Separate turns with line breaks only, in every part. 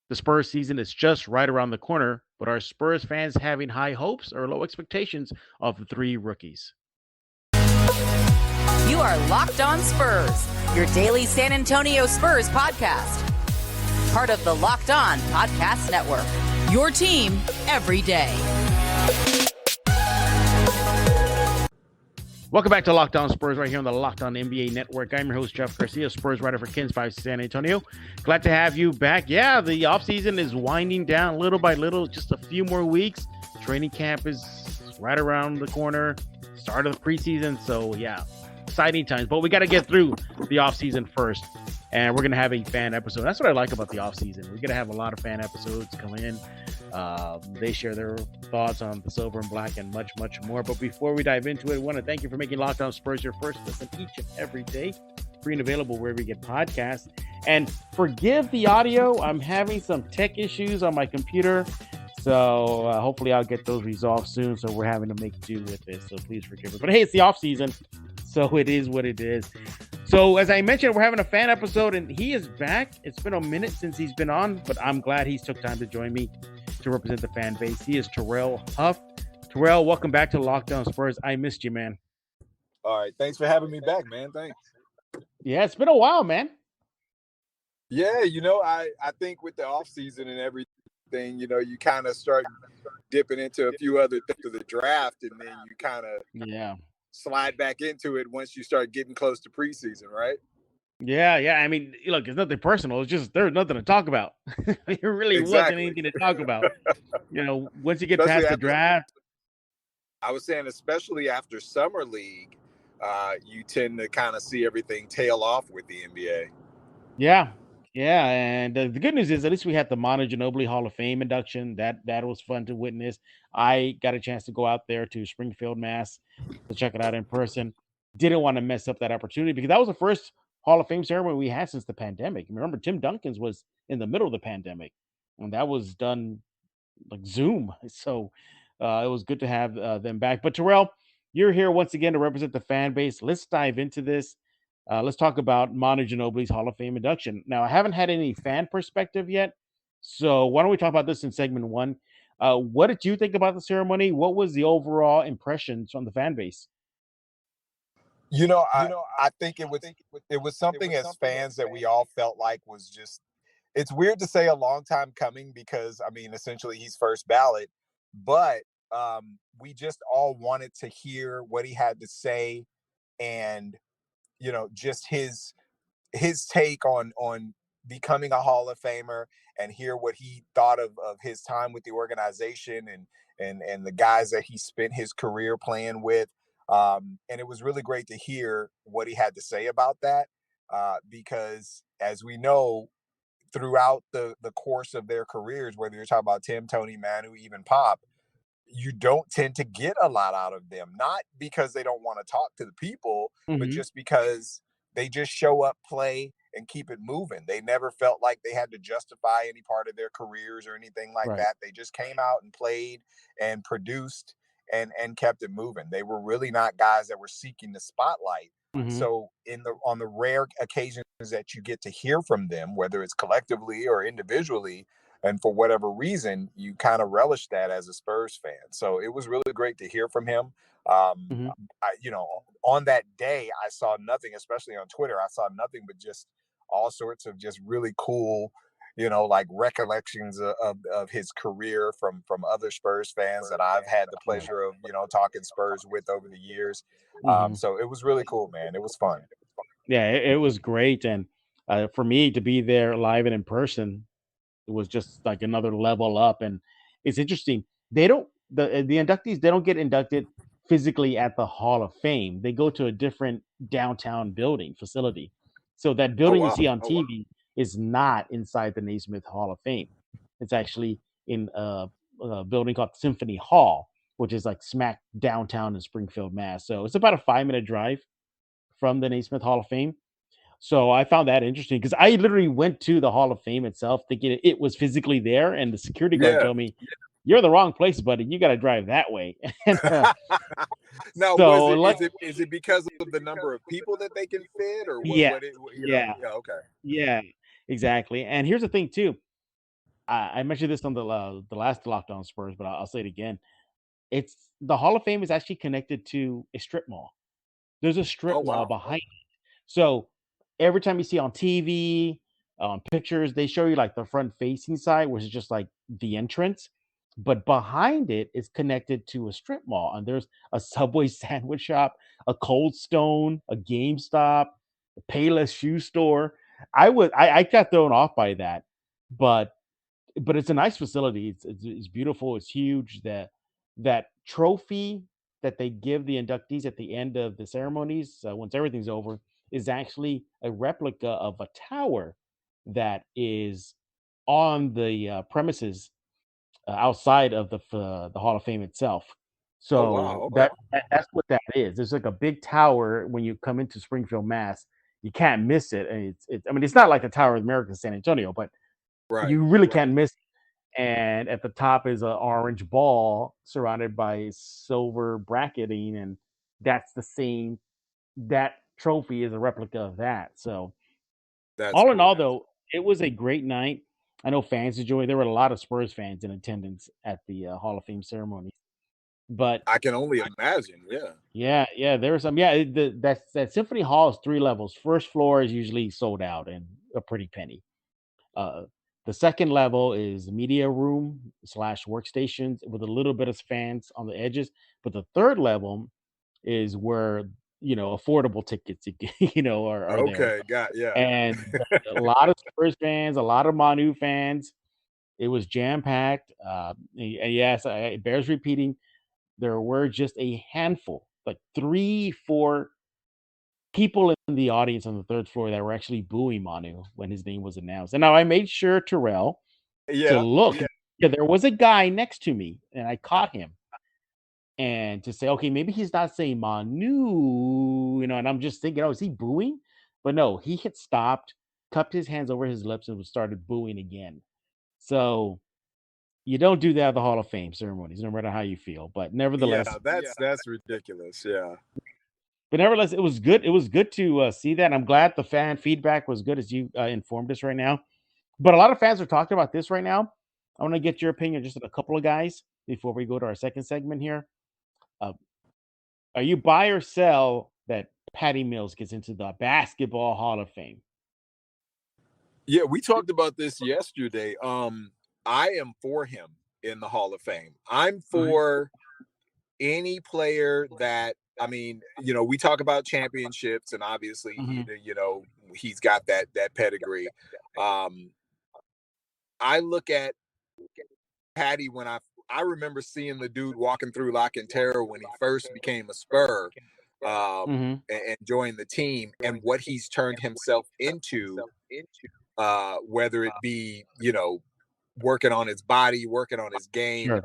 The Spurs season is just right around the corner, but are Spurs fans having high hopes or low expectations of the three rookies?
You are Locked On Spurs, your daily San Antonio Spurs podcast. Part of the Locked On Podcast Network, your team every day.
Welcome back to Locked On Spurs right here on the Locked On NBA Network. I'm your host, Jeff Garcia, Spurs writer for Kins 5 San Antonio. Glad to have you back. Yeah, the offseason is winding down little by little, just a few more weeks. Training camp is right around the corner, start of the preseason. So, yeah, exciting times. But we got to get through the offseason first, and we're going to have a fan episode. That's what I like about the offseason. We're going to have a lot of fan episodes come in. They share their thoughts on the silver and black and much, much more. But before we dive into it, I want to thank you for making Locked On Spurs your first listen each and every day. Free and available wherever you get podcasts. And forgive the audio. I'm having some tech issues on my computer. So hopefully I'll get those resolved soon. So we're having to make do with this. So please forgive it. But hey, it's the off season. So it is what it is. So as I mentioned, we're having a fan episode and he is back. It's been a minute since he's been on, but I'm glad he's took time to join me to represent the fan base. He is Terrell Huff. Terrell, welcome back to Locked On Spurs. I missed you, man.
All right. Thanks for having me back, man. Thanks.
Yeah, it's been a while, man.
Yeah, I think with the offseason and everything, you kind of start dipping into a few other things of the draft, and then you kind of slide back into it once you start getting close to preseason, right?
Yeah. I mean, look, it's nothing personal. It's just there's nothing to talk about. There really wasn't anything to talk about. Once you get past the draft.
I was saying, especially after Summer League, you tend to kind of see everything tail off with the NBA.
Yeah. And the good news is at least we had the Manu Ginobili Hall of Fame induction. That was fun to witness. I got a chance to go out there to Springfield, Mass, to check it out in person. Didn't want to mess up that opportunity because that was the first Hall of Fame ceremony we had since the pandemic. Remember, Tim Duncan's was in the middle of the pandemic, and that was done like Zoom. So it was good to have them back. But Terrell, you're here once again to represent the fan base. Let's dive into this. Let's talk about Manu Ginobili's Hall of Fame induction. Now, I haven't had any fan perspective yet, so why don't we talk about this in segment one? What did you think about the ceremony? What was the overall impressions from the fan base?
I think it was something as fans that we all felt like was just, it's weird to say a long time coming because, I mean, essentially he's first ballot, but we just all wanted to hear what he had to say and, just his take on becoming a Hall of Famer and hear what he thought of his time with the organization and the guys that he spent his career playing with. And it was really great to hear what he had to say about that, because as we know, throughout the course of their careers, whether you're talking about Tim, Tony, Manu, even Pop, you don't tend to get a lot out of them, not because they don't want to talk to the people, but just because they just show up, play, and keep it moving. They never felt like they had to justify any part of their careers or anything like that. They just came out and played and produced and kept it moving. They were really not guys that were seeking the spotlight. So on the rare occasions that you get to hear from them, whether it's collectively or individually, and for whatever reason, you kind of relish that as a Spurs fan. So it was really great to hear from him. On that day, I saw nothing, especially on Twitter, I saw nothing but just all sorts of just really cool, like recollections of his career from other Spurs fans that I've had the pleasure of, talking Spurs with over the years. So it was really cool, man. It was fun.
Yeah, it was great. And for me to be there live and in person, it was just like another level up. And it's interesting. The inductees, they don't get inducted physically at the Hall of Fame. They go to a different downtown building facility. So that building you see on TV is not inside the Naismith Hall of Fame. It's actually in a building called Symphony Hall, which is like smack downtown in Springfield, Mass. So it's about a 5-minute drive from the Naismith Hall of Fame. So I found that interesting because I literally went to the Hall of Fame itself thinking it was physically there, and the security guard told me, "You're in the wrong place, buddy. You got to drive that way."
Now, so, is it because of the number of people that they can fit, or what?
Yeah, exactly. And here's the thing too: I mentioned this on the last Locked On Spurs, but I'll say it again. It's the Hall of Fame is actually connected to a strip mall. There's a
Oh
strip mall
wow.
behind it. So every time you see on TV, on pictures, they show you like the front facing side, which is just like the entrance. But behind it is connected to a strip mall. And there's a Subway sandwich shop, a Cold Stone, a GameStop, a Payless shoe store. I got thrown off by that. But it's a nice facility. It's beautiful. It's huge. That trophy that they give the inductees at the end of the ceremonies, once everything's over, is actually a replica of a tower that is on the premises outside of the Hall of Fame itself.
Oh wow.
So
Okay.
that's what that is. There's like a big tower when you come into Springfield, Mass. You can't miss it. And it's I mean, it's not like the Tower of America in San Antonio, but
Right.
you really can't miss it. And at the top is an orange ball surrounded by silver bracketing, and that's the same. That trophy is a replica of that. So
That's
all in
cool.
all, though, it was a great night. I know fans enjoyed. There were a lot of Spurs fans in attendance at the Hall of Fame ceremony. But
I can only imagine. Yeah.
yeah, there was some. Yeah, that Symphony Hall is 3 levels. First floor is usually sold out and a pretty penny. Uh, the second level is media room slash workstations with a little bit of fans on the edges. But the third level is where affordable tickets are there,
Okay. Yeah.
and a lot of Spurs fans, a lot of Manu fans. It was jam packed. And yes, it bears repeating. There were just a handful, like 3, 4 people in the audience on the third floor that were actually booing Manu when his name was announced. And now I made sure, Terrell, to
Yeah.
look. Yeah, there was a guy next to me, and I caught him. And to say, okay, maybe he's not saying Manu, and I'm just thinking, oh, is he booing? But no, he had stopped, cupped his hands over his lips, and started booing again. So you don't do that at the Hall of Fame ceremonies, no matter how you feel. But
Yeah.
nevertheless,
That's ridiculous. Yeah.
it was good. It was good to see that. I'm glad the fan feedback was good, as you informed us right now. But a lot of fans are talking about this right now. I want to get your opinion just on a couple of guys before we go to our second segment here. Uh, are you buy or sell that Patty Mills gets into the Basketball Hall of Fame?
Yeah. We talked about this yesterday. I am for him in the Hall of Fame. I'm for any player that, I mean, we talk about championships, and obviously, he's got that pedigree. I look at Patty when I remember seeing the dude walking through Lock and Terror when he first became a Spur, and joined the team, and what he's turned himself into, whether it be, working on his body, working on his game.
Sure.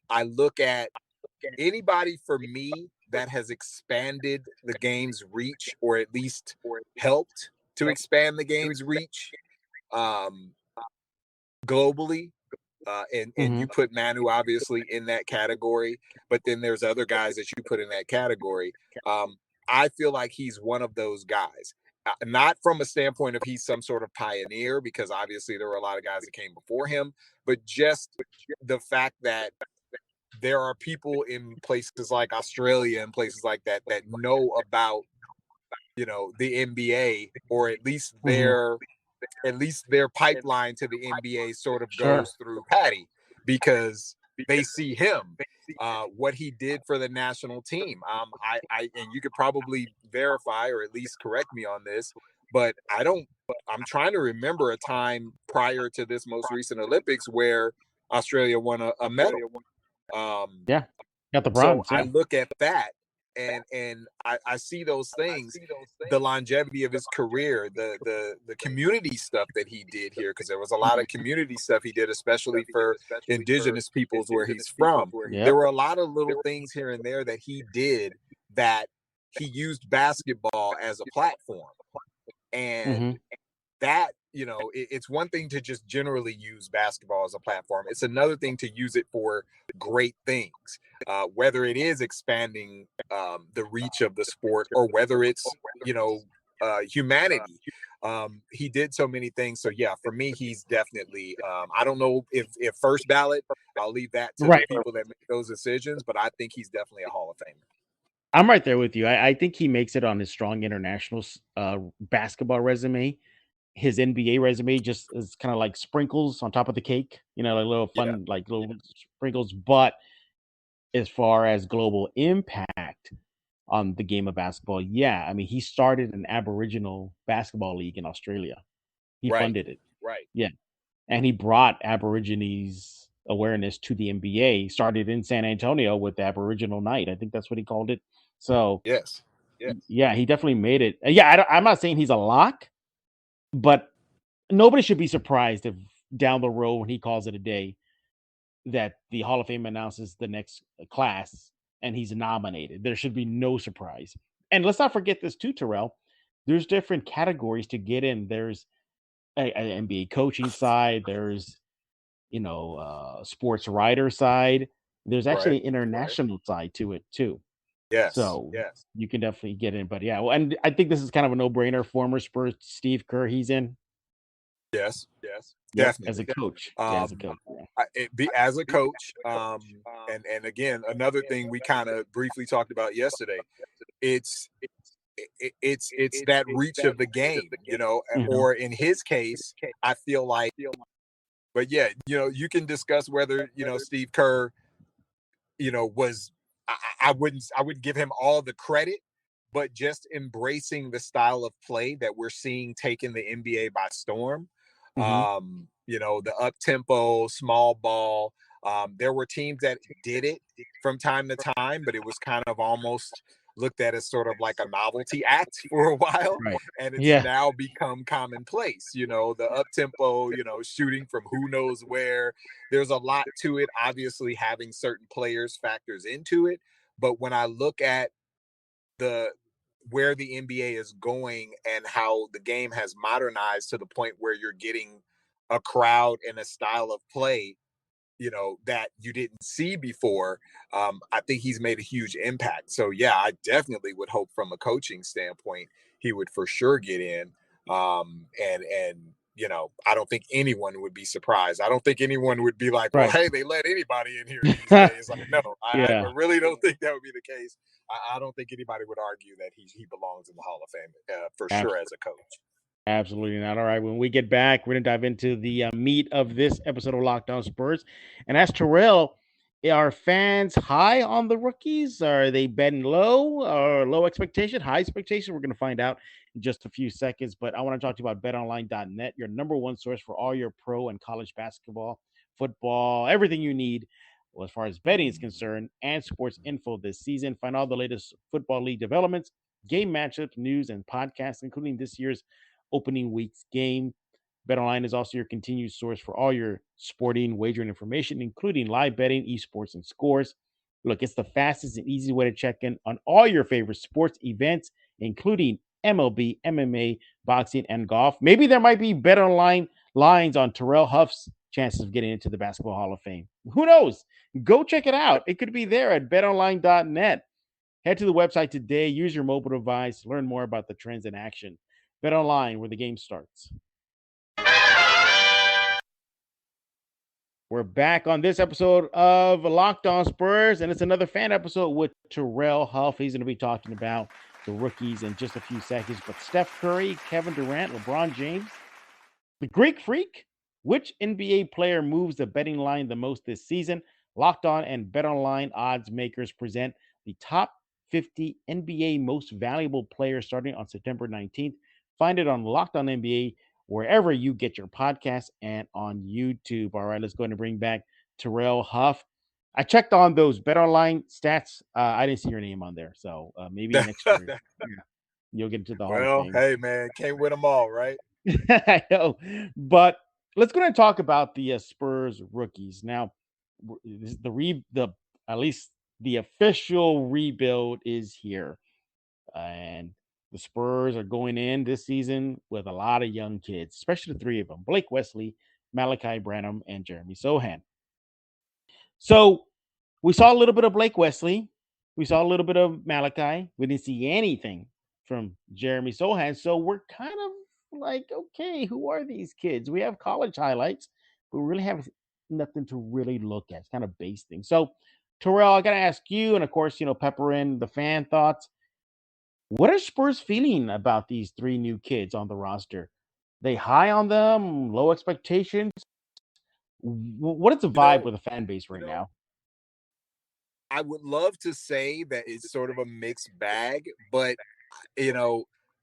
I look at anybody for me that has expanded the game's reach, or at least helped to expand the game's reach globally. And you put Manu obviously in that category, but then there's other guys that you put in that category. I feel like he's one of those guys. Not from a standpoint of he's some sort of pioneer, because obviously there were a lot of guys that came before him, but just the fact that there are people in places like Australia and places like that that know about, the NBA, or at least their pipeline to the NBA sort of goes through Patty, because they see him, what he did for the national team. I and you could probably verify or at least correct me on this, but I'm trying to remember a time prior to this most recent Olympics where Australia won a medal.
Got the bronze.
So I look at that, and I see those things, the longevity of his career, the community stuff that he did here, because there was a lot of community stuff he did, especially for indigenous peoples where he's from. There were a lot of little things here and there that he did, that he used basketball as a platform. And that, it's one thing to just generally use basketball as a platform. It's another thing to use it for great things, whether it is expanding the reach of the sport, or whether it's, humanity. He did so many things. So yeah, for me, he's definitely. I don't know if first ballot. I'll leave that to the people that make those decisions, but I think he's definitely a Hall of Famer.
I'm right there with you. I think he makes it on his strong international basketball resume. His NBA resume just is kind of like sprinkles on top of the cake, like little fun, like little sprinkles. But as far as global impact on the game of basketball, yeah, I mean, he started an Aboriginal basketball league in Australia. He funded it.
Right.
Yeah. And he brought Aborigines awareness to the NBA. Started in San Antonio with Aboriginal Night. I think that's what he called it. So
yes,
yeah, he definitely made it. Yeah, I'm not saying he's a lock, but nobody should be surprised if down the road when he calls it a day that the Hall of Fame announces the next class and he's nominated. There should be no surprise. And let's not forget this too, Terrell. There's different categories to get in. There's an NBA coaching side. There's sports writer side. There's actually an international side to it too. So you can definitely get in. But yeah, well, and I think this is kind of a no-brainer. Former Spurs Steve Kerr, he's in.
Yes,
definitely as a coach. As a coach,
as a coach. And again, another thing we kind of briefly talked about yesterday. It's that reach of the game, or in his case, I feel like. But yeah, you can discuss whether Steve Kerr, was. I wouldn't give him all the credit, but just embracing the style of play that we're seeing taking the NBA by storm. The up tempo, small ball. There were teams that did it from time to time, but it was kind of almost looked at as sort of like a novelty act for a while.
Right.
And it's now become commonplace, the up tempo, shooting from who knows where. There's a lot to it. Obviously, having certain players factors into it. But when I look at where the NBA is going and how the game has modernized to the point where you're getting a crowd and a style of play, that you didn't see before, I think he's made a huge impact. So yeah, I definitely would hope from a coaching standpoint, he would for sure get in. I don't think anyone would be surprised. I don't think anyone would be like, well, hey, they let anybody in here these days. Like, no, I really don't think that would be the case. I don't think anybody would argue that he belongs in the Hall of Fame for sure as a coach.
Absolutely not. All right. When we get back, we're going to dive into the meat of this episode of Locked On Spurs. And as Terrell, are fans high on the rookies? Are they betting low or low expectation, high expectation? We're going to find out in just a few seconds. But I want to talk to you about betonline.net, your number one source for all your pro and college basketball, football, everything you need. Well, as far as betting is concerned and sports info this season, find all the latest football league developments, game matchups, news, and podcasts, including this year's opening week's game. BetOnline is also your continued source for all your sporting wagering information, including live betting, esports, and scores. Look, it's the fastest and easy way to check in on all your favorite sports events, including MLB, MMA, boxing, and golf. Maybe there might be BetOnline lines on Terrell Huff's chances of getting into the Basketball Hall of Fame. Who knows? Go check it out. It could be there at betonline.net. Head to the website today. Use your mobile device. Learn more about the trends in action. BetOnline, where the game starts. We're back on this episode of Locked On Spurs, and it's another fan episode with Terrell Huff. He's going to be talking about the rookies in just a few seconds. But Steph Curry, Kevin Durant, LeBron James, the Greek Freak, which NBA player moves the betting line the most this season? Locked On and BetOnline odds makers present the top 50 NBA most valuable players starting on September 19th. Find it on Locked On NBA, wherever you get your podcasts, and on YouTube. All right, let's go ahead and bring back Terrell Huff. I checked on those BetOnline stats. I didn't see your name on there, so maybe next year you'll get into the Hall of Fame.
Hey, man, can't win them all, right?
I know, but let's go ahead and talk about the Spurs rookies. Now, at least the official rebuild is here, and the Spurs are going in this season with a lot of young kids, especially the three of them: Blake Wesley, Malachi Branham, and Jeremy Sohan. So we saw a little bit of Blake Wesley. We saw a little bit of Malachi. We didn't see anything from Jeremy Sohan. So we're kind of like, okay, who are these kids? We have college highlights, but we really have nothing to really look at. It's kind of base thing. So, Terrell, I got to ask you, and of course, pepper in the fan thoughts. What are Spurs feeling about these three new kids on the roster? They high on them, low expectations? What is the vibe with the fan base right now?
I would love to say that it's sort of a mixed bag, but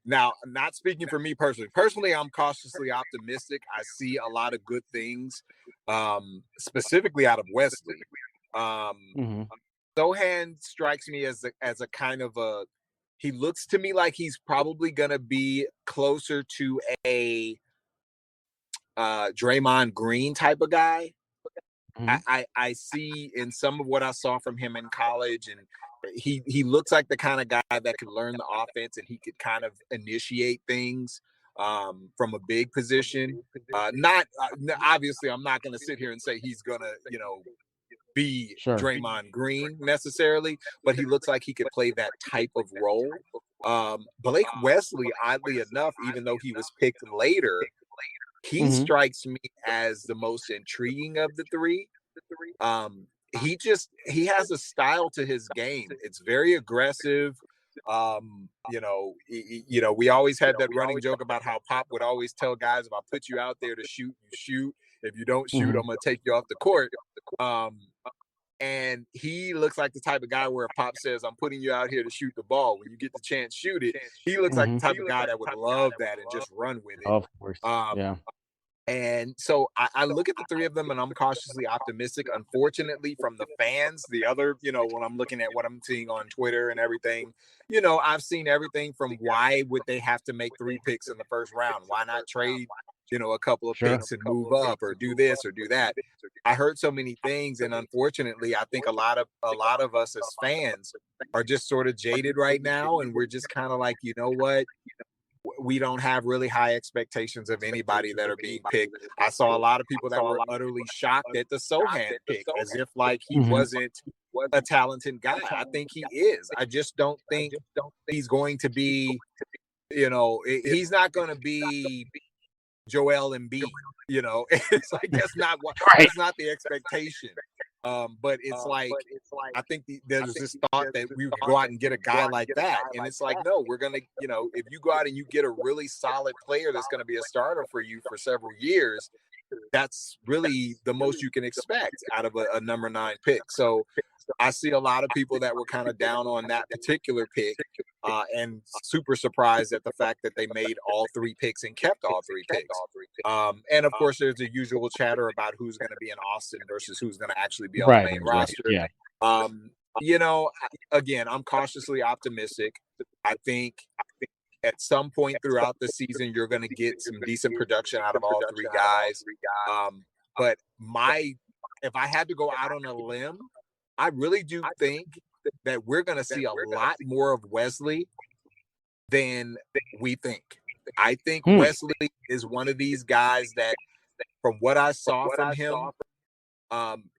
now not speaking for me personally. Personally, I'm cautiously optimistic. I see a lot of good things, specifically out of Wesley. Sohan strikes me as a kind of a. He looks to me like he's probably gonna be closer to a Draymond Green type of guy. I see in some of what I saw from him in college, and he looks like the kind of guy that could learn the offense, and he could kind of initiate things from a big position. Not obviously, I'm not going to sit here and say he's gonna be Draymond Green necessarily, but he looks like he could play that type of role. Blake Wesley, oddly enough, even though he was picked later, he strikes me as the most intriguing of the three. He has a style to his game. It's very aggressive. We always had that running joke about how Pop would always tell guys, if I put you out there to shoot, you shoot. If you don't shoot, I'm gonna take you off the court. And he looks like the type of guy where Pop says, I'm putting you out here to shoot the ball. When you get the chance, shoot it. He looks like the type of guy that would love that and just run with it.
Of course. Yeah.
And so I look at the three of them and I'm cautiously optimistic. Unfortunately, from the fans, the other, when I'm looking at what I'm seeing on Twitter and everything, I've seen everything from why would they have to make 3 picks in the first round? Why not trade, a couple of picks and move up or do this or do that? I heard so many things. And unfortunately, I think a lot of us as fans are just sort of jaded right now. And we're just kind of like, you know what? We don't have really high expectations of anybody that are being picked. I saw a lot of people that were utterly shocked at the Sohan pick, as if like he wasn't a talented guy. I think he is. I just don't think he's going to be, he's not going to be Joel Embiid. It's like that's not the expectation. But it's like I think there's this thought that we would go out and get a guy like that, and it's like, no, we're gonna, if you go out and you get a really solid player that's going to be a starter for you for several years, that's really the most you can expect out of a number 9 pick. So I see a lot of people that were kind of down on that particular pick, and super surprised at the fact that they made all 3 picks and kept all 3 picks. And of course, there's the usual chatter about who's going to be in Austin versus who's going to actually be on the main roster. Yeah. Again, I'm cautiously optimistic. I think at some point throughout the season, you're going to get some decent production out of all 3 guys. But if I had to go out on a limb, I really do think that we're going to see a lot more of Wesley than we think. I think Wesley is one of these guys that, from what I saw from him,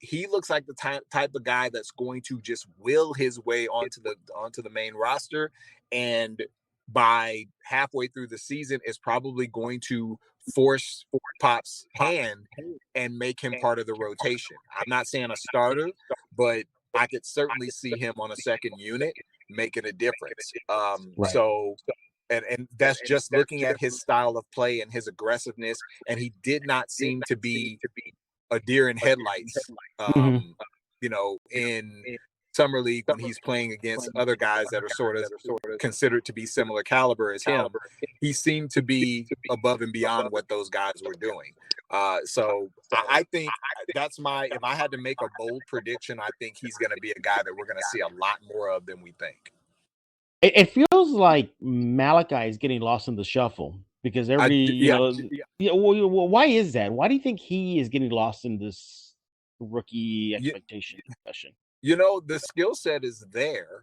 he looks like the type of guy that's going to just will his way onto the main roster, and by halfway through the season is probably going to force Pop's hand and make him part of the rotation. I'm not saying a starter, but I could certainly see him on a second unit making a difference. So and that's just looking at his style of play and his aggressiveness, and he did not seem to be a deer in headlights in summer league when he's playing against other guys that are sort of considered to be similar caliber as him. He seemed to be above and beyond what those guys were doing. So I think that's if I had to make a bold prediction, I think he's going to be a guy that we're going to see a lot more of than we think.
It feels like Malachi is getting lost in the shuffle because everybody, why is that? Why do you think he is getting lost in this rookie expectation discussion?
The skill set is there.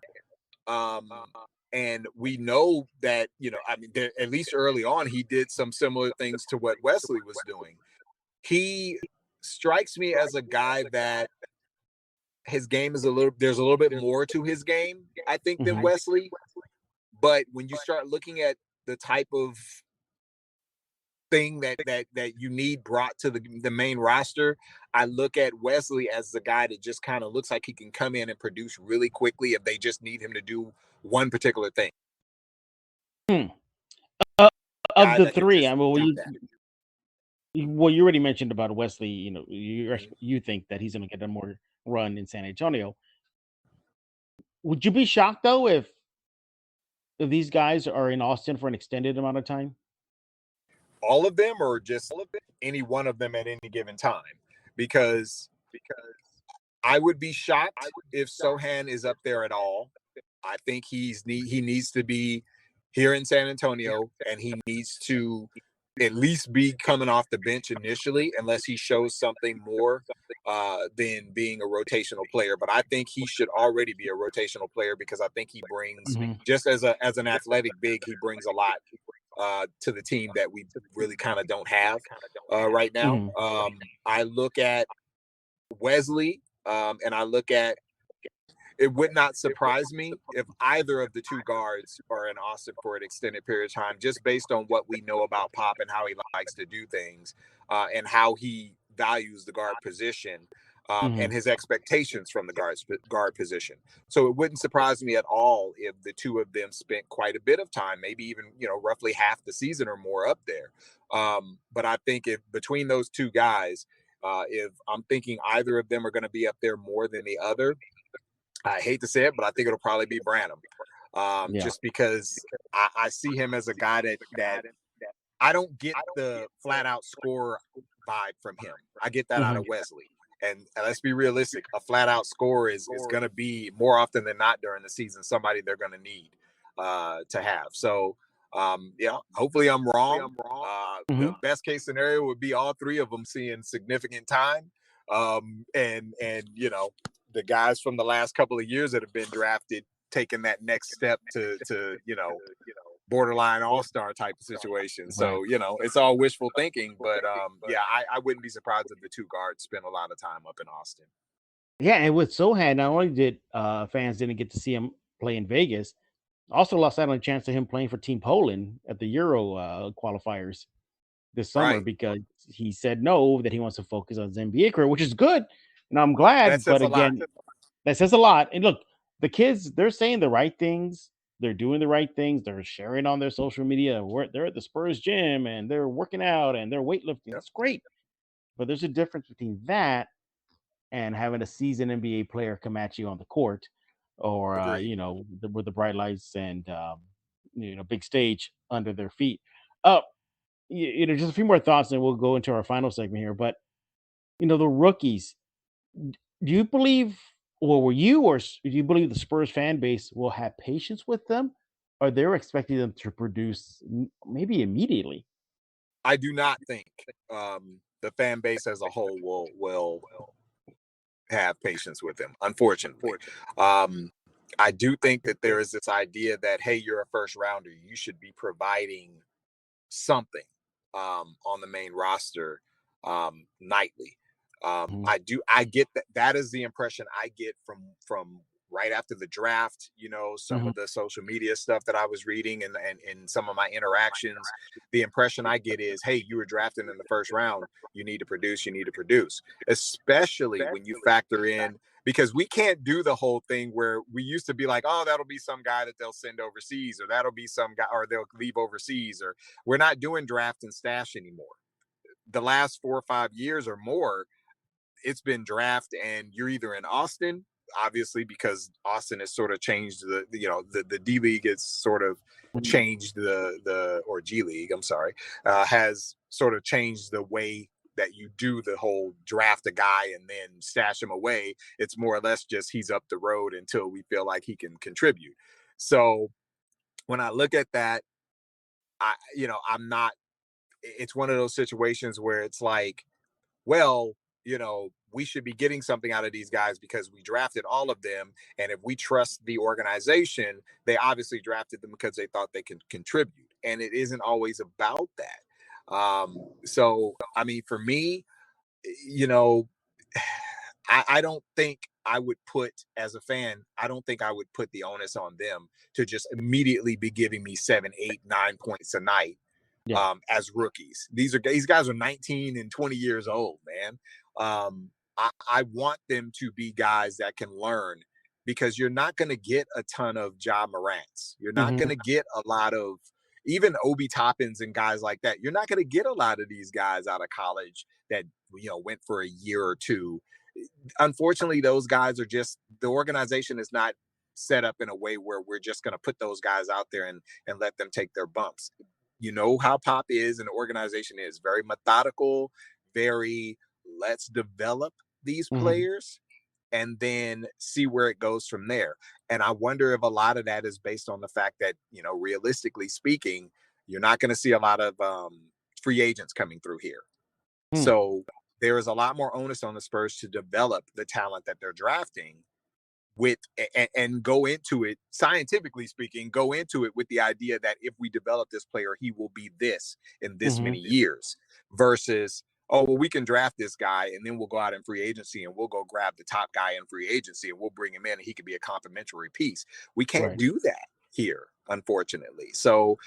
And we know that, at least early on, he did some similar things to what Wesley was doing. He strikes me as a guy that his game is there's a little bit more to his game, I think, than Wesley. But when you start looking at the type of thing that you need brought to the main roster, I look at Wesley as the guy that just kind of looks like he can come in and produce really quickly if they just need him to do one particular thing.
Of the three, I mean, you already mentioned about Wesley. You think that he's going to get a more run in San Antonio. Would you be shocked though if these guys are in Austin for an extended amount of time?
All of them, or just any one of them at any given time? Because I would be shocked if Sohan is up there at all. I think he needs to be here in San Antonio, and he needs to at least be coming off the bench initially, unless he shows something more than being a rotational player. But I think he should already be a rotational player, because I think he brings, just as an athletic big, he brings a lot to the team that we really kind of don't have right now. I look at Wesley, and I look at, it would not surprise me if either of the two guards are in Austin for an extended period of time, just based on what we know about Pop and how he likes to do things, and how he values the guard position, and his expectations from the guard position. So it wouldn't surprise me at all if the two of them spent quite a bit of time, maybe even, roughly half the season or more up there. But I think if between those two guys, if I'm thinking either of them are going to be up there more than the other, I hate to say it, but I think it'll probably be Branham, just because I see him as a guy that I don't get the flat out scorer vibe from him. I get that out of Wesley. And let's be realistic, a flat out scorer is going to be, more often than not during the season, somebody they're going to need to have. So, hopefully I'm wrong. The best case scenario would be all three of them seeing significant time. And the guys from the last couple of years that have been drafted taking that next step to borderline all-star type of situation. So, it's all wishful thinking, but I wouldn't be surprised if the two guards spend a lot of time up in Austin.
Yeah, and with Sohan, not only did fans didn't get to see him play in Vegas, also lost out on a chance of him playing for Team Poland at the Euro qualifiers this summer, because he said no, that he wants to focus on his NBA career, which is good, and I'm glad. But again, that says a lot. And look, the kids, they're saying the right things. They're doing the right things. They're sharing on their social media. They're at the Spurs gym and they're working out and they're weightlifting. That's great. But there's a difference between that and having a seasoned NBA player come at you on the court, or with the bright lights and big stage under their feet. Just a few more thoughts, and we'll go into our final segment here. But the rookies, do you believe, or do you believe the Spurs fan base will have patience with them, or they're expecting them to produce maybe immediately?
I do not think the fan base as a whole will have patience with them, unfortunately. I do think that there is this idea that, hey, you're a first rounder, you should be providing something on the main roster nightly. I get that is the impression I get from right after the draft, some of the social media stuff that I was reading and some of my interactions. The impression I get is, hey, you were drafted in the first round, you need to produce, especially when you factor in, because we can't do the whole thing where we used to be like, oh, that'll be some guy that they'll send overseas, or that'll be some guy, or they'll leave overseas, or we're not doing draft and stash anymore. The last 4 or 5 years or more, it's been draft and you're either in Austin, obviously, because Austin has sort of changed the D League has sort of changed or G League, I'm sorry, has sort of changed the way that you do the whole draft a guy and then stash him away. It's more or less just he's up the road until we feel like he can contribute. So when I look at that, I'm not, it's one of those situations where it's like, well, we should be getting something out of these guys because we drafted all of them. And if we trust the organization, they obviously drafted them because they thought they could contribute. And it isn't always about that. So, I mean, for me, I don't think I would put, as a fan, I don't think I would put the onus on them to just immediately be giving me 7, 8, 9 points a night as rookies. These guys are 19 and 20 years old, man. I want them to be guys that can learn, because you're not going to get a ton of Ja Morants. You're not going to get a lot of even Obi Toppins and guys like that. You're not going to get a lot of these guys out of college that, went for a year or two. Unfortunately, those guys are just, the organization is not set up in a way where we're just going to put those guys out there and let them take their bumps. You know how Pop is, an organization is very methodical, very, let's develop these players and then see where it goes from there. And I wonder if a lot of that is based on the fact that, realistically speaking, you're not going to see a lot of free agents coming through here. So there is a lot more onus on the Spurs to develop the talent that they're drafting with, and go into it, scientifically speaking, go into it with the idea that if we develop this player, he will be this in this many years, versus, oh, well, we can draft this guy and then we'll go out in free agency and we'll go grab the top guy in free agency and we'll bring him in and he could be a complimentary piece. We can't do that here, unfortunately. So,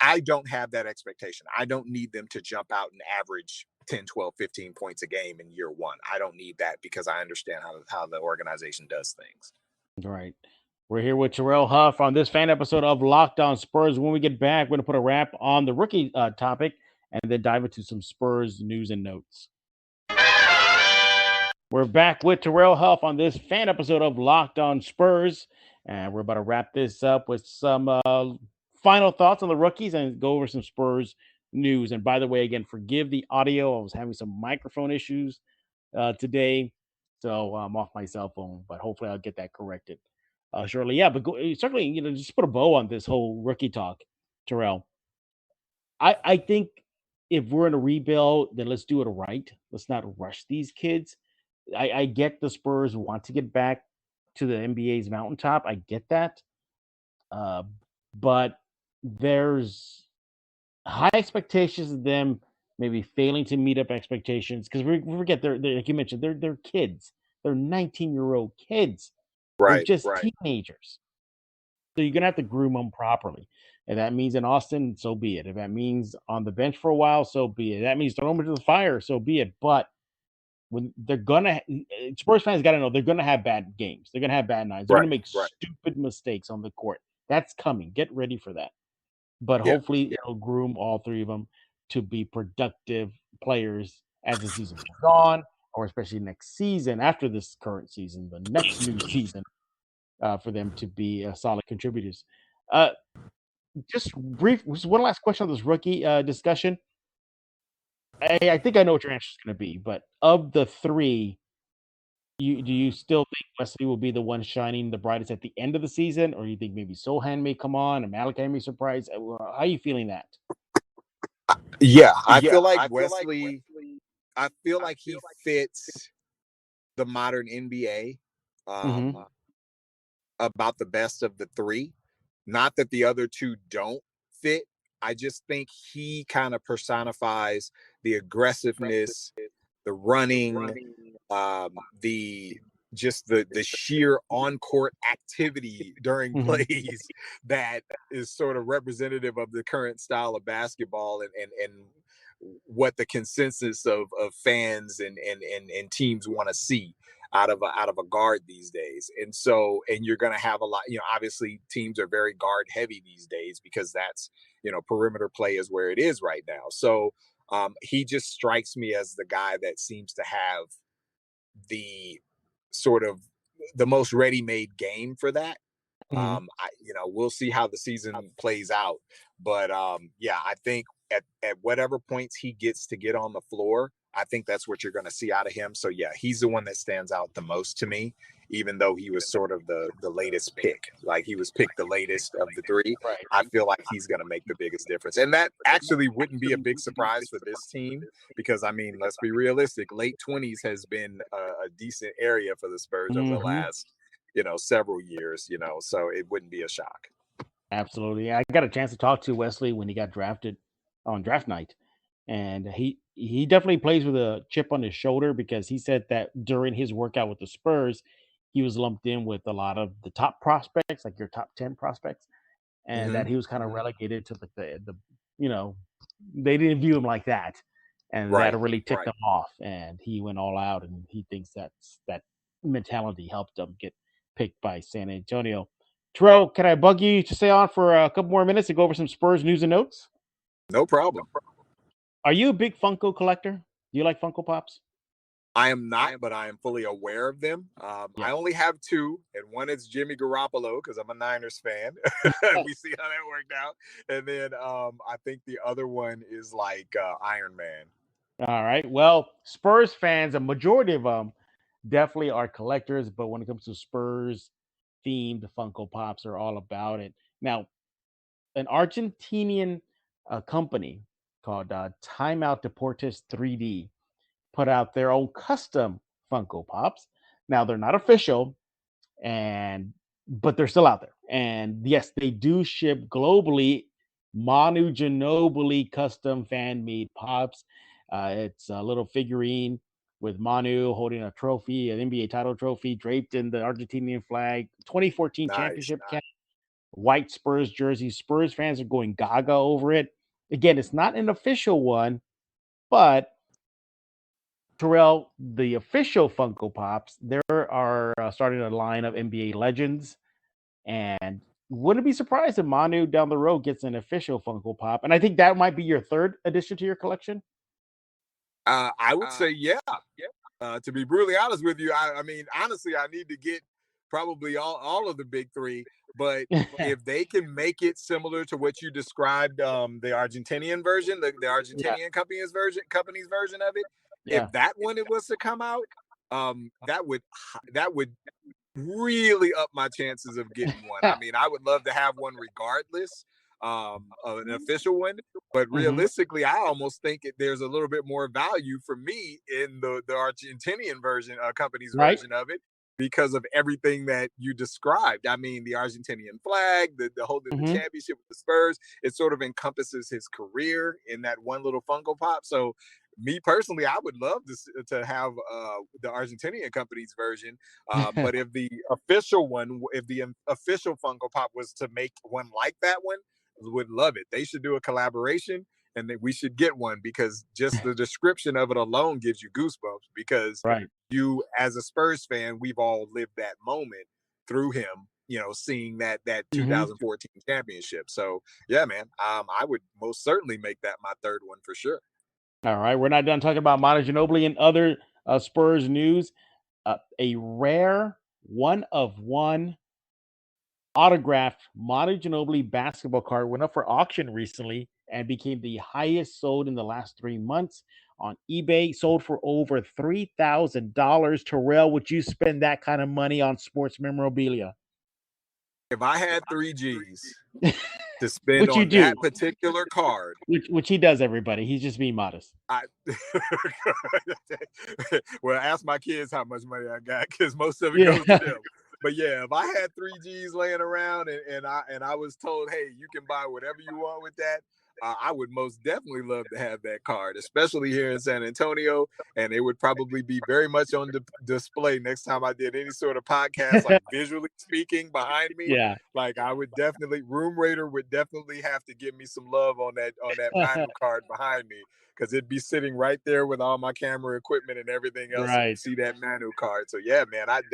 I don't have that expectation. I don't need them to jump out and average 10, 12, 15 points a game in year one. I don't need that, because I understand how the organization does things.
Right. We're here with Terrell Huff on this fan episode of Locked On Spurs. When we get back, we're going to put a wrap on the rookie topic and then dive into some Spurs news and notes. We're back with Terrell Huff on this fan episode of Locked On Spurs, and we're about to wrap this up with some final thoughts on the rookies and go over some Spurs news. And by the way, again, forgive the audio. I was having some microphone issues today, so I'm off my cell phone, but hopefully I'll get that corrected shortly. Yeah, but certainly, just put a bow on this whole rookie talk, Terrell. I think if we're in a rebuild, then let's do it right. Let's not rush these kids. I get the Spurs want to get back to the NBA's mountaintop. I get that. But there's high expectations of them maybe failing to meet up expectations, because we forget they're like you mentioned, they're kids. They're 19-year-old kids. They're just teenagers. So you're gonna have to groom them properly. If that means in Austin, so be it. If that means on the bench for a while, so be it. If that means throw them into the fire, so be it. But when they're gonna, Spurs fans got to know they're gonna have bad games. They're gonna have bad nights. They're gonna make stupid mistakes on the court. That's coming. Get ready for that. But hopefully it'll groom all three of them to be productive players as the season goes on, or especially next season, after this current season, the next new season, for them to be solid contributors. Just one last question on this rookie discussion. I think I know what your answer is going to be, but of the three, do you still think Wesley will be the one shining the brightest at the end of the season, or you think maybe Sohan may come on and Malachi may surprise? How are you feeling that?
Yeah, I feel like Wesley. I feel like he fits the modern NBA about the best of the three. Not that the other two don't fit. I just think he kind of personifies the aggressiveness, the running, the sheer on-court activity during plays that is sort of representative of the current style of basketball and what the consensus of fans and teams want to see out of a guard these days. And you're going to have a lot, obviously teams are very guard heavy these days, because that's, perimeter play is where it is right now. So he just strikes me as the guy that seems to have the sort of the most ready-made game for that. We'll see how the season plays out, but I think at whatever points he gets to get on the floor, I think that's what you're going to see out of him. So yeah, he's the one that stands out the most to me, even though he was sort of the latest pick. Like, he was picked the latest of the three. I feel like he's going to make the biggest difference. And that actually wouldn't be a big surprise for this team, because, I mean, let's be realistic. Late 20s has been a decent area for the Spurs over the last, several years, so it wouldn't be a shock.
Absolutely. I got a chance to talk to Wesley when he got drafted on draft night. And he definitely plays with a chip on his shoulder, because he said that during his workout with the Spurs, he was lumped in with a lot of the top prospects, like your top 10 prospects, and that he was kind of relegated to the you know, they didn't view him like that. And that
Right.
really ticked him off. And he went all out, and he thinks that mentality helped him get picked by San Antonio. Terrell, can I bug you to stay on for a couple more minutes to go over some Spurs news and notes?
No problem.
Are you a big Funko collector? Do you like Funko Pops?
I am not, but I am fully aware of them. I only have two, and one is Jimmy Garoppolo because I'm a Niners fan. We see how that worked out. And then I think the other one is like Iron Man.
All right. Well, Spurs fans, a majority of them definitely are collectors, but when it comes to Spurs themed Funko Pops are all about it. Now, an Argentinian company called Timeout Deportes 3D put out their own custom Funko Pops. Now, they're not official, but they're still out there. And yes, they do ship globally Manu Ginobili custom fan made pops. It's a little figurine with Manu holding a trophy, an NBA title trophy, draped in the Argentinian flag, 2014 championship cap, white Spurs jersey. Spurs fans are going gaga over it. Again, it's not an official one, but Terrell, the official Funko Pops, there are starting a line of NBA legends, and wouldn't be surprised if Manu down the road gets an official Funko Pop. And I think that might be your third addition to your collection.
I would say, yeah. To be brutally honest with you, I mean, honestly, I need to get probably all of the big three. But if they can make it similar to what you described, the Argentinian version, the Argentinian company's version of it, if that one it was to come out, that would really up my chances of getting one. I mean, I would love to have one regardless of an official one, but realistically, I almost think there's a little bit more value for me in the Argentinian version, company's version of it, because of everything that you described. I mean, the Argentinian flag, the holding the championship with the Spurs, it sort of encompasses his career in that one little Funko Pop. So me personally, I would love to have the Argentinian company's version. But if the official Funko Pop was to make one like that one, would love it. They should do a collaboration, and we should get one, because just the description of it alone gives you goosebumps, because you, as a Spurs fan, we've all lived that moment through him, seeing that 2014 championship. So yeah, man, I would most certainly make that my third one for sure.
All right, we're not done talking about Manu Ginobili and other Spurs news. A rare one-of-one autographed Manu Ginobili basketball card went up for auction recently and became the highest sold in the last 3 months on eBay. Sold for over $3,000. Terrell, would you spend that kind of money on sports memorabilia?
If I had 3 G's to spend on that particular card,
which he does, everybody, he's just being modest.
Well, ask my kids how much money I got, because most of it goes to them. But yeah, if I had 3 G's laying around and I was told, hey, you can buy whatever you want with that, I would most definitely love to have that card, especially here in San Antonio. And it would probably be very much on display next time I did any sort of podcast, like visually speaking, behind me.
Yeah.
Like I would definitely, Room Raider would definitely have to give me some love on that Manu card behind me, because it'd be sitting right there with all my camera equipment and everything else. And you'd see that Manu card. So yeah, man, I'd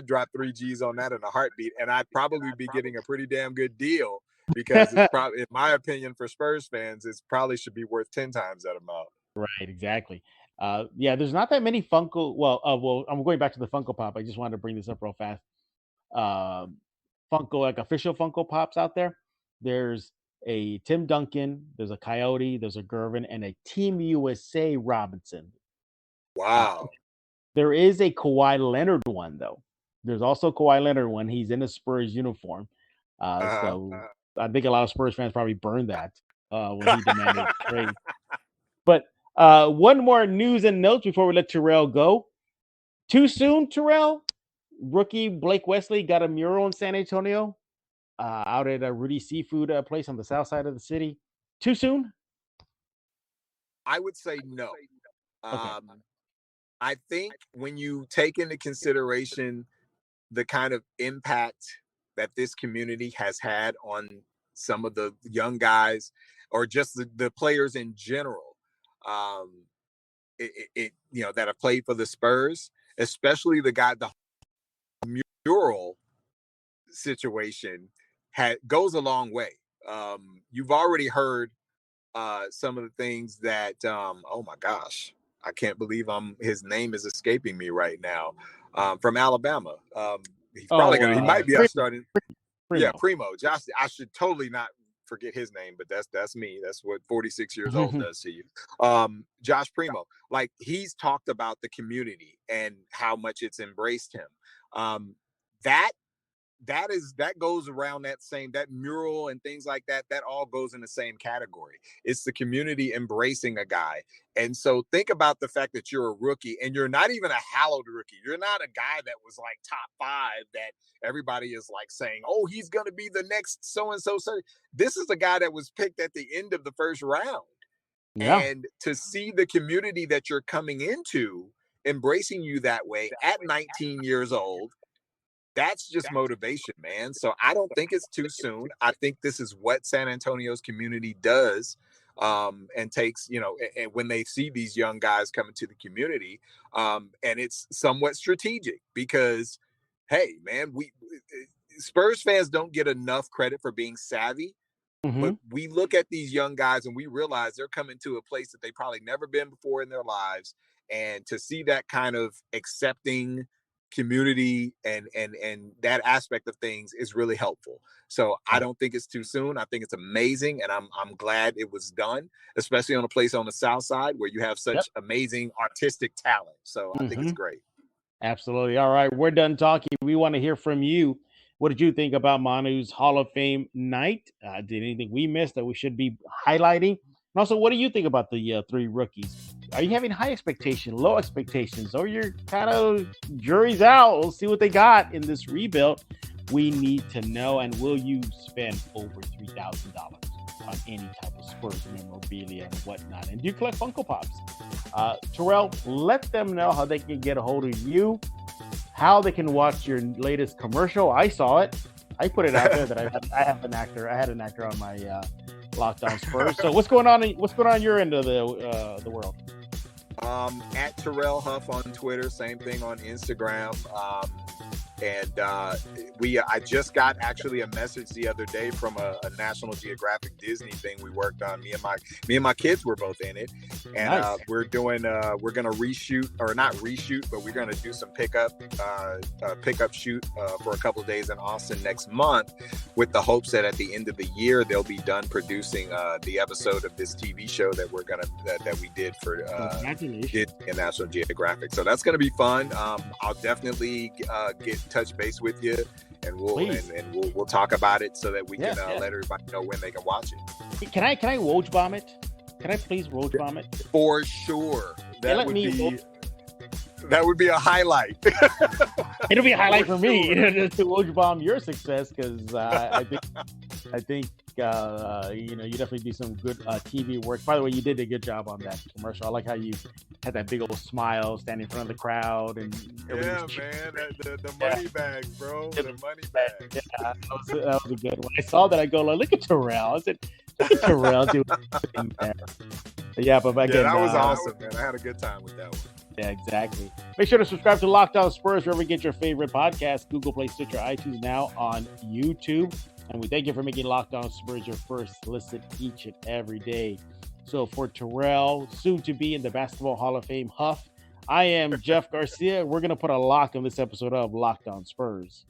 drop 3 G's on that in a heartbeat, and I'd probably be getting a pretty damn good deal, because it's probably, in my opinion, for Spurs fans, it probably should be worth 10 times that amount.
Right, exactly. There's not that many Funko. Well, I'm going back to the Funko Pop. I just wanted to bring this up real fast. Funko, like official Funko Pops out there. There's a Tim Duncan, there's a Coyote, there's a Gervin, and a Team USA Robinson.
Wow.
There is a Kawhi Leonard one, though. There's also a Kawhi Leonard one. He's in a Spurs uniform. So I think a lot of Spurs fans probably burned that when he demanded trade. But one more news and notes before we let Terrell go. Too soon, Terrell? Rookie Blake Wesley got a mural in San Antonio out at a Rudy Seafood place on the south side of the city. Too soon?
I would say no.
Okay.
I think when you take into consideration the kind of impact that this community has had on some of the young guys, or just the players in general, that have played for the Spurs, especially the mural situation goes a long way. You've already heard some of the things that oh my gosh, I can't believe his name is escaping me right now, from Alabama. He's probably he might be starting. Yeah, Primo. Josh, I should totally not forget his name, but that's me. That's what 46 years old does to you. Josh Primo, like, he's talked about the community and how much it's embraced him. That goes around that mural and things like that all goes in the same category. It's the community embracing a guy. And so think about the fact that you're a rookie, and you're not even a hallowed rookie. You're not a guy that was like top 5 that everybody is like saying, oh, he's going to be the next so-and-so. So this is a guy that was picked at the end of the first round. Yeah. And to see the community that you're coming into embracing you that way at 19 years old, that's just motivation, man. So I don't think it's too soon. I think this is what San Antonio's community does, and takes, and when they see these young guys coming to the community, and it's somewhat strategic because, hey, man, Spurs fans don't get enough credit for being savvy. But we look at these young guys and we realize they're coming to a place that they probably never been before in their lives. And to see that kind of accepting community and that aspect of things is really helpful. So I don't think it's too soon. I think it's amazing, and I'm glad it was done, especially on a place on the South Side where you have such amazing artistic talent. So I think it's great.
Absolutely. All right, we're done talking. We want to hear from you. What did you think about Manu's Hall of Fame night? Did anything we missed that we should be highlighting? And also, what do you think about the 3 rookies? Are you having high expectations, low expectations, or you're kind of jury's out? We'll see what they got in this rebuild. We need to know. And will you spend over $3,000 on any type of Spurs memorabilia and whatnot? And do you collect Funko Pops? Terrell, let them know how they can get a hold of you, how they can watch your latest commercial. I saw it. I put it out there that I have an actor. I had an actor on my Locked On Spurs. So what's going on? What's going on your end of the world?
At Terrell Huff on Twitter, same thing on Instagram. I just got actually a message the other day from a National Geographic Disney thing we worked on. Me and my kids were both in it, and nice. We're gonna reshoot, or not reshoot, but we're gonna do some pickup shoot for a couple of days in Austin next month, with the hopes that at the end of the year they'll be done producing the episode of this TV show that we did for in National Geographic. So that's gonna be fun. I'll definitely touch base with you, and we'll talk about it so that we can let everybody know when they can watch it. Can For sure. That would be a highlight.
It'll be a highlight for me to Woj bomb your success, because I think you definitely do some good TV work. By the way, you did a good job on that commercial. I like how you had that big old smile standing in front of the crowd, and
man, the money bags, bro. The money bags.
Yeah, that was a good one. I saw that. I go, look at Terrell. I said, look at Terrell doing that. Yeah, but again,
that was awesome, man. I had a good time with that one.
Yeah, exactly. Make sure to subscribe to Locked On Spurs wherever you get your favorite podcast: Google Play, Stitcher, iTunes, now on YouTube. And we thank you for making Locked On Spurs your first listen each and every day. So for Terrell, soon to be in the Basketball Hall of Fame Huff, I am Jeff Garcia. We're going to put a lock on this episode of Locked On Spurs.